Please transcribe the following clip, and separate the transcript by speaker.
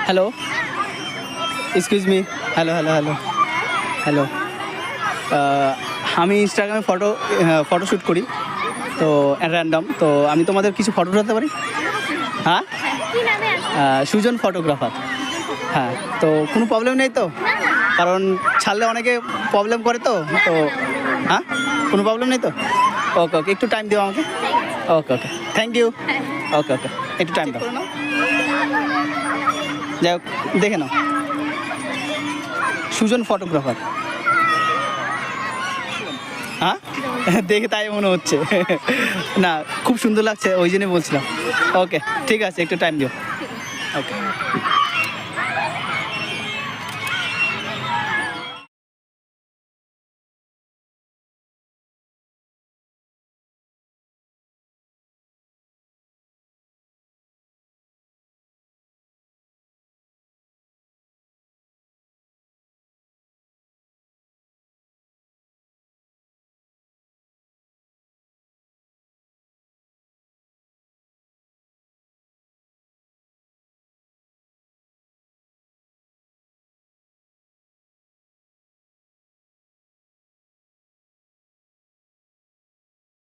Speaker 1: Hello, excuse me. Hello hello hello hello. আমি ইনস্টাগ্রামে photoshoot করি, তো র্যান্ডম। তো আমি তোমাদের কিছু ফটো উঠাতে পারি? হ্যাঁ, সুজন ফটোগ্রাফার। হ্যাঁ, তো কোনো প্রবলেম নেই তো? কারণ ছাড়লে অনেকে প্রবলেম করে, তো তো হ্যাঁ, কোনো প্রবলেম নেই তো? ওকে ওকে, একটু টাইম দিও আমাকে। ওকে ওকে, থ্যাংক ইউ। ওকে ওকে, একটু টাইম দাও। যাই হোক, দেখে নাও, সুজন ফটোগ্রাফার। হ্যাঁ, দেখে তাই মনে হচ্ছে। না, খুব সুন্দর লাগছে, ওই জন্যই বলছিলাম। ওকে, ঠিক আছে, একটু টাইম দিও। ওকে।